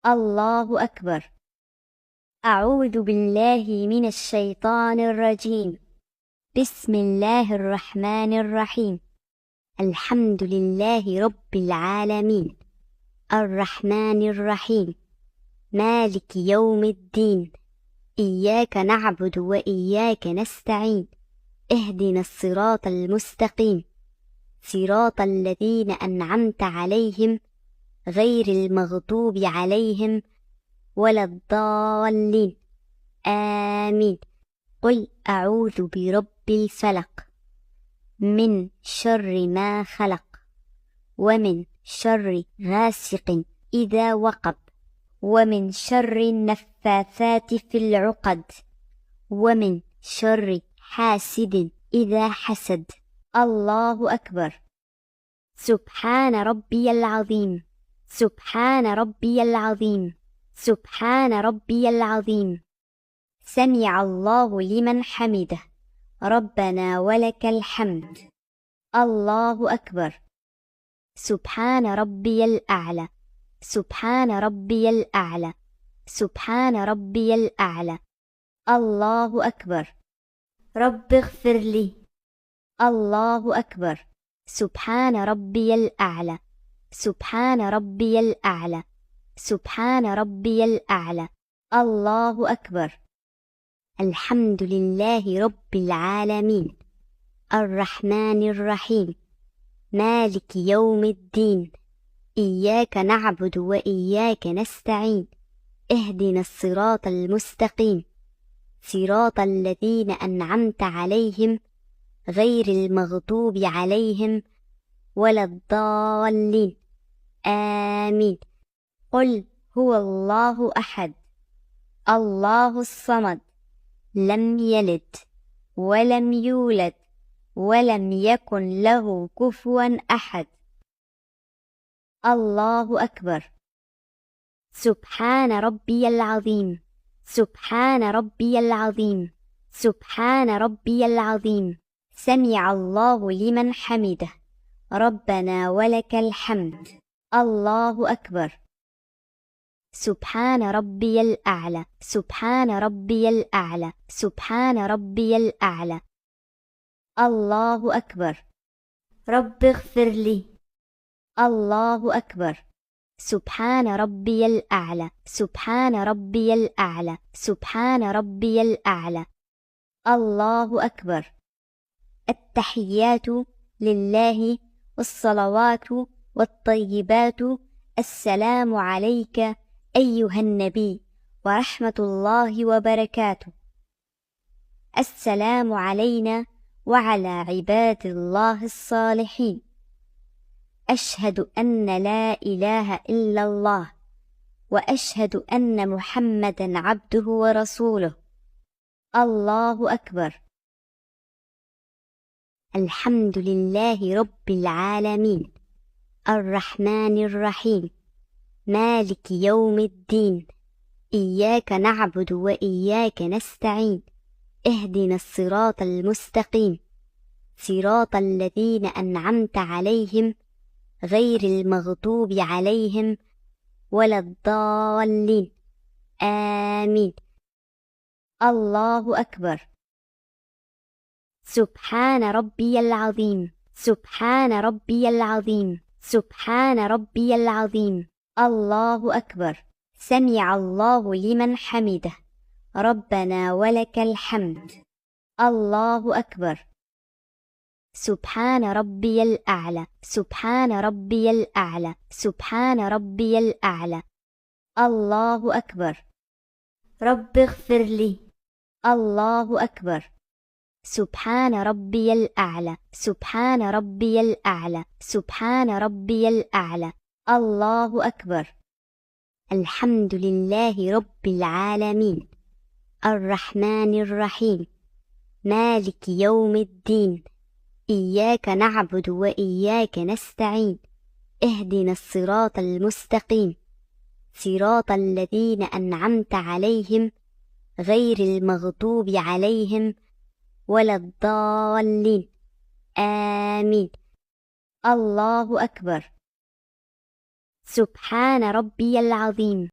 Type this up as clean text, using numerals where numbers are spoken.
الله أكبر. أعوذ بالله من الشيطان الرجيم. بسم الله الرحمن الرحيم. الحمد لله رب العالمين، الرحمن الرحيم، مالك يوم الدين، إياك نعبد وإياك نستعين، اهدنا الصراط المستقيم، صراط الذين أنعمت عليهم غير المغضوب عليهم ولا الضالين، آمين. قل أعوذ برب الفلق من شر ما خلق، ومن شر غاسق إذا وقب، ومن شر النفاثات في العقد، ومن شر حاسد إذا حسد. الله أكبر. سبحان ربي العظيم، سبحان ربي العظيم، سبحان ربي العظيم. سمع الله لمن حمده، ربنا ولك الحمد. الله أكبر. سبحان ربي الأعلى، سبحان ربي الأعلى، سبحان ربي الأعلى. الله أكبر. رب اغفر لي. الله أكبر. سبحان ربي الأعلى، سبحان ربي الأعلى، سبحان ربي الأعلى. الله أكبر. الحمد لله رب العالمين، الرحمن الرحيم، مالك يوم الدين، إياك نعبد وإياك نستعين، اهدنا الصراط المستقيم، صراط الذين أنعمت عليهم غير المغضوب عليهم ولا الضالين، آمين. قل هو الله أحد، الله الصمد، لم يلد ولم يولد ولم يكن له كفوا أحد. الله أكبر. سبحان ربي العظيم، سبحان ربي العظيم، سبحان ربي العظيم. سمع الله لمن حمده، ربنا ولك الحمد. الله أكبر. سبحان ربي الأعلى، سبحان ربي الأعلى، سبحان ربي الأعلى. الله أكبر. رب اغفر لي. الله أكبر. سبحان ربي الأعلى، سبحان ربي الأعلى، سبحان ربي الأعلى. الله أكبر. التحيات لله والصلوات والطيبات. السلام عليك أيها النبي ورحمة الله وبركاته. السلام علينا وعلى عباد الله الصالحين. أشهد أن لا إله إلا الله، وأشهد أن محمدا عبده ورسوله. الله أكبر. الحمد لله رب العالمين، الرحمن الرحيم، مالك يوم الدين، إياك نعبد وإياك نستعين، اهدنا الصراط المستقيم، صراط الذين أنعمت عليهم غير المغضوب عليهم ولا الضالين، آمين. الله أكبر. سبحان ربي العظيم، سبحان ربي العظيم، سبحان ربي العظيم. الله أكبر. سمع الله لمن حمده، ربنا ولك الحمد. الله أكبر. سبحان ربي الأعلى، سبحان ربي الأعلى، سبحان ربي الأعلى. الله أكبر. رب اغفر لي. الله أكبر. سبحان ربي الأعلى، سبحان ربي الأعلى، سبحان ربي الأعلى. الله أكبر. الحمد لله رب العالمين، الرحمن الرحيم، مالك يوم الدين، إياك نعبد وإياك نستعين، اهدنا الصراط المستقيم، صراط الذين أنعمت عليهم غير المغضوب عليهم ولا الضالين، آمين. الله أكبر. سبحان ربي العظيم،